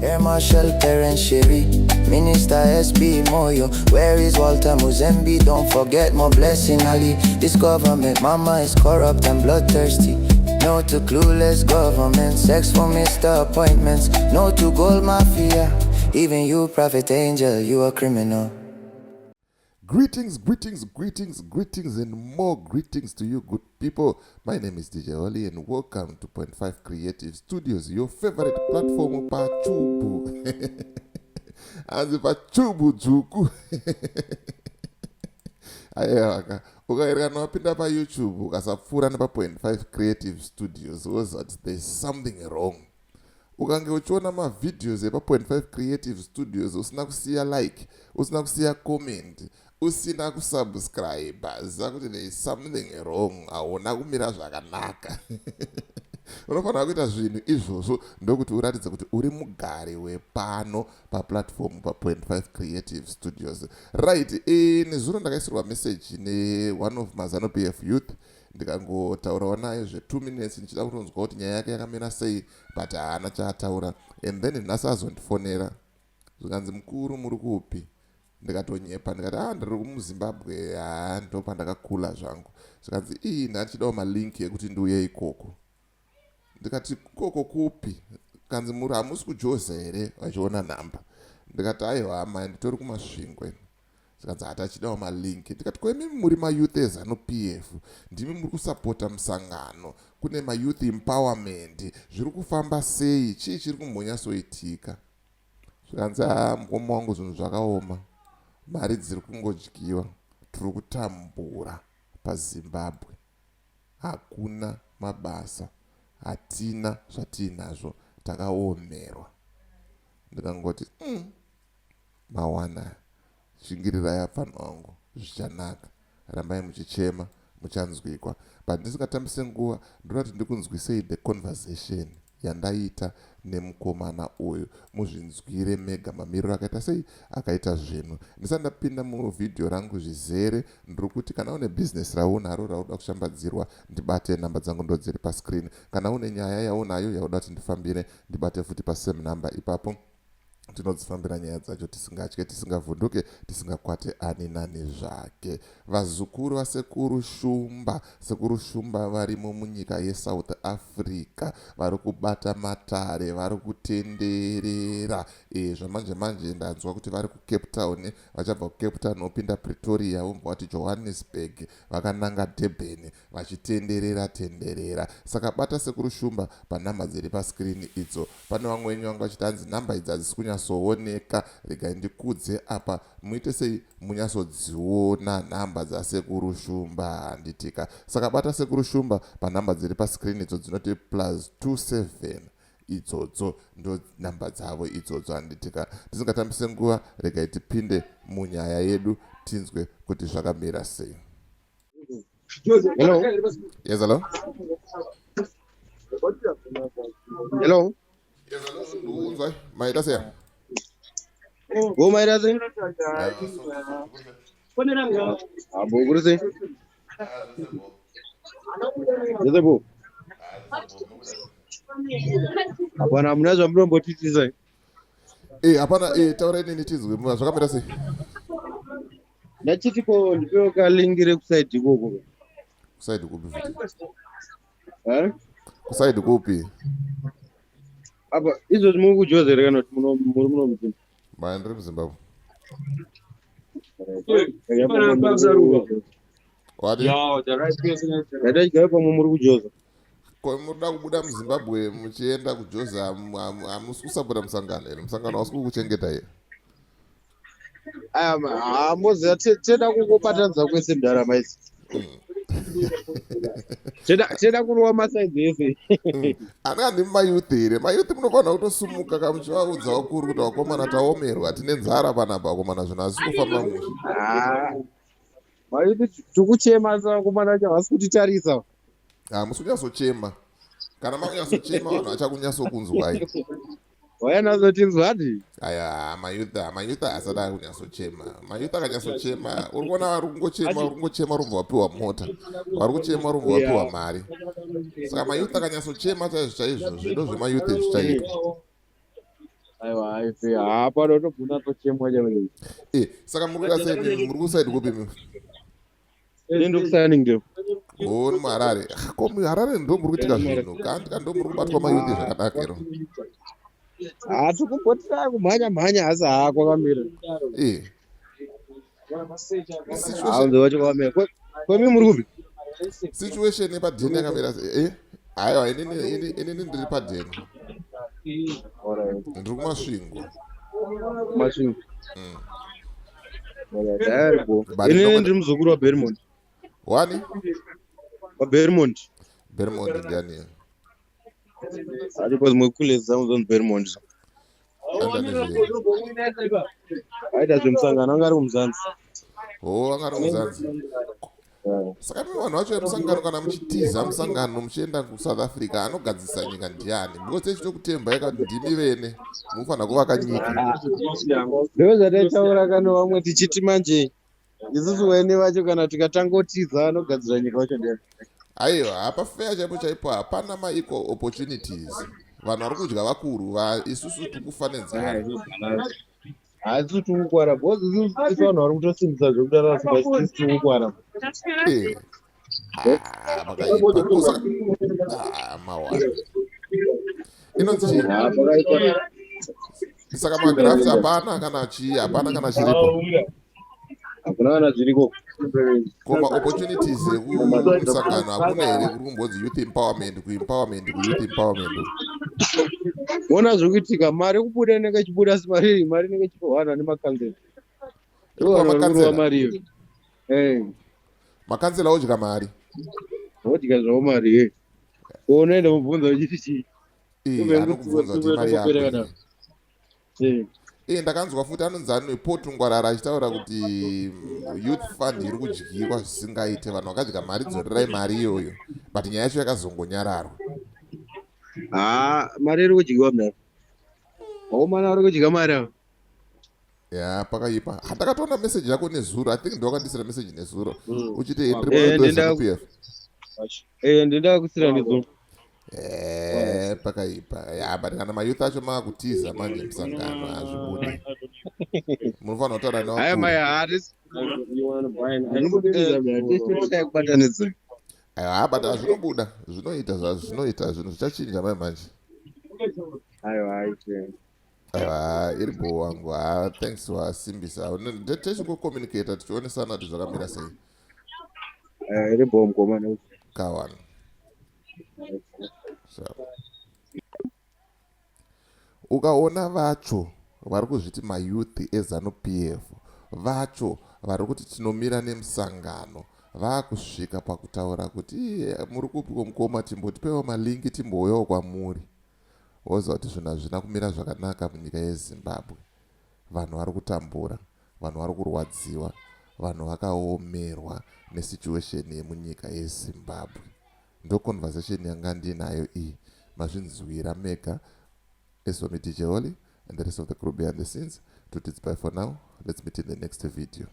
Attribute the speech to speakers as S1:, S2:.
S1: Air Marshal Terence Sherry, Minister SB Moyo. Where is Walter Muzembe? Don't forget my blessing Ali. This government, mama, is corrupt and bloodthirsty. No to clueless government, sex for Mr. Appointments. No to gold mafia. Even you, Prophet Angel, you a criminal.
S2: Greetings, greetings, greetings, greetings, and more greetings to you, good people. My name is Deejay Oli, and welcome to 0.5 Creative Studios, your favorite platform pa chubu. Anzi pa chubu juku. Ayaka. Ukairika nawapinda pa YouTube, ukasapfura pa 0.5 Creative Studios, was that there's something wrong. Ukange uchiona ma videos pa 0.5 Creative Studios, usina kusiya like, usina kusiya comment, usina kusubscribe, zakuti there is something wrong, auna kumira zvakanaka. Unofanira kuita zvinhu izvozvo ndokuti uratidze kuti uri mugari wepano pa platform pa 0.5 Creative Studios. Right, nezuro ndakaisirwa message ne one of MaZanu PF youth. Ndikangotaurawo naye zve2 minutes ndichida kutonzwa kuti nyaya yake yakamira sei, but haana chaataura. And then nhasi azondifonera zvikanzi mukuru muri kupi, ndikatonyepa ndikati ndiri kumuZimbabwe, ndo pandakakula zvangu. Zvikanzi ndachidawo malinki ekuti ndiuye ikoko. Ndikati koko kupi? Kanzi muri hamusi kuJoza here vachiona nhamba. Ndikati aiwa mai nditori kumasvingwe. Zvikanzi hatachidawo malinki. Ndikati kwemimi muri MaYouth eZanu PF, ndimi muri kusapota musangano, kune MaYouth empowerment, zviri kufamba sei, chii chiri kumbonyatsoitika? Zvikanzi mukoma wangu zvinhu zvakaoma, mari dziri kungodyiwa, tiri kutambura paZimbabwe, hakuna mabasa, hatina zvatiinazvo, takaomerwa. Ndikangoti mawana shingirirai apfano wangu, zvichanaka, rambai muchichema, muchanzwikwa. But ndisingatambise nguva, ndinoti ndikunzwisei the conversation yandaita nemukomana uyu, muzvinzwire mega mamiriro akaita sei, akaita zvinhu. Ndisati ndapinda muvhidhiyo rangu zvizere, ndiri kuti kana une business raunaro rauda kushambadzirwa, ndibate nhamba dzangu ndo dziri pascreen. Kana une nyaya yaunayo yauda kuti ndifambire, ndibate futi pasame number ipapo. Tinodzifambira nyaya dzacho tisingatye, tisingavhunduke, tisingakwate ani nani zvake. Vazukuru vasekuru Shumba varimo munyika yeSouth Africa, vari kubata matare, vari kutenderera. Zvamanje manje ndanzwa kuti vari kuCape Town, vachabva kuCape Town vopinda Pretoria, vobva vati Johannesburg, vakananga Durban, vachitenderera. Saka bata sekuru Shumba panhamba dziri pascreen idzo. Pane vamwe wenyu vangu vachitanzi nhamba idzi hadzisi kunyatsooneka, regai ndikudze apa muite sei munyatsodziona nhamba dzasekuru Shumba handitika. Saka bata sekuru Shumba panhamba dziri pascreen idzo dzinoti +27. Idzodzo ndo nhamba dzavo idzodzo handitika. Tisingatambise nguva, regai tipinde munyaya yedu tinzwe kuti zvakamira sei.
S3: Hello.
S2: Yes, hello.
S3: Hello.
S2: Yes, hello. Maita seya.
S3: Go maita se. Abo guru se. Yeze bo. Apana muna zvamurombo titisa.
S2: Hapana, taura nini tizwe, zvakamira sei?
S3: Ndachiti ko ndipewo kalingire kuside ikoko.
S2: Kuside kupi futi?
S3: Kuside
S2: kupi?
S3: Apa izvo muri kuJoza here kana kuti muri muno
S2: ndiri muZimbabwe.
S3: Ndachigara pamwe muri kuJoza.
S2: Muda kubuda muZimbabwe muchienda kuJoza, hamusi kusapota musangano here? Musangano hausi kukuchengeta here?
S3: Hamoziva tenda kungobatanidza kwese mundarama idzi. Tenda kurowa masaidzi ese.
S2: Handingandimi MaYouth here. MaYouth munofanira kutosumuka kamuchivaudzawo kuri kuti vakomana taomerwa, tine nzara panapa vakomana, zvinhu hazisi kufamba mushe.
S3: MaYouth tikuchema savakomana vacho havasi kutitarisa.
S2: Hamusi kunyatsochema. Kana makunyatsochema vanhu vachakunyatsokunzwai.
S3: Wayanatsotinzwati?
S2: Aya, MaYouth asada kunyatsochema. MaYouth akanyatsochema, uri kuona vari kungochema rumva wapiwa mota, vari kuchema rumva wapiwa mari. Saka MaYouth akanyatsochema chaizvo chaizvo, zvido zveMaYouth zvichaitwa.
S3: aiwa aife hapa ndotogona tochemwa chaizvo
S2: saka muri kusaidi kupi mi
S3: ndiri kusani ndiro
S2: ni muharare ko muharare ndo muri kuitika zvinhu kandika ndo muri kubatwa mayuthi zvakanaka iro
S3: hatikumbotira kumhanya mhanya asi kwakamira
S2: situation
S3: wacho kwakamira kwemi muri kupi
S2: situation yepadheni yakamira aiwa inini ndiri padheni ndiri kumasvingo
S3: masvingo inini ndiri muzukuru wabermond
S2: wani
S3: wabermond
S2: ndiani
S3: because mwekule zangu zonzi bermond aita zvemusangano anga ari kumuzanzi
S2: anga ari muzanzi saka mimi vanhu vacho vemusangano kana muchitiza musangano muchienda kusouth africa anogadzisa nyika ndiani because echitokutemba yakati ndimi vene munofanira kuvaka nyika
S3: ndo zvataitaura kano vamwe tichiti manje isusu vene vacho kana tikatangotiza anogadzira nyika vacho ndiani
S2: aiwa hapa fea chaipo chaipo hapana maequal opportunities vanhu vari kudya vakuru isusu tikufanenzana
S3: hasi tikukwara bcause isusu vanhu vari kutosimbisa zvekudara singatisi tikukwara
S2: mawara inonzi chii saka magrafs hapana kana chii hapana kana chiripo
S3: hakuna kana zviriko
S2: koma opportunities ekumusangano hakuna here kuri kumbonzi youth empowerment kuempowerment kuyouth empowerment
S3: ona zvokuitika mari kubuda inenge ichibuda asi mari inenge ichipohwana nemakanzela ndovanorwa mariyo
S2: makansela odya mari
S3: odya zvavo mari unoenda mubvunza uchiti chii
S2: anokubvunza kuti mari yako ndakanzwa futi anonzani potungwarara achitaura kuti youth fund iri kudyiwa zvisingaite vanhu vakadya mari dzorerai mari iyoyo but nyaya yacho yakazongonyararwa
S3: mari iri kudyiwa mnaa aumana vari kudya mari avo
S2: pakaipa handakatoona meseji yako nezuro I think ndowakandisira meseji nezuro uchiti ndiripoepf
S3: ndindakusira nezuro
S2: pakaipa but kana mayouth acho maakutiza manje musangano hazvibudi munofanira kutaura
S3: nevakubatanidza
S2: but zvinobuda zvinoita zvazvinoita zvinhu zvichachinja mai manje aiwa iri bho wangu thanks wasimbisa techingokommunicata tichionesana kuti zvakamira sei
S3: iri bho mukoma
S2: kawana ukaona vacho vari kuzviti mayouth eZanu PF vacho vari kuti tinomira nemusangano vaakusvika pakutaura kuti muri kupi kwomukoma timbotipewo malingi timbouyawo kwamuri woziva kuti zvinhu hazvina kumira zvakanaka munyika yezimbabwe vanhu vari kutambura vanhu vari kurwadziwa vanhu vakaomerwa nesituation yemunyika yezimbabwe ndoconversation yanga ndinayo iyi mazvinzwira mega Deejay and the rest of the crew behind the scenes. It's bye for now. Let's meet in the next video.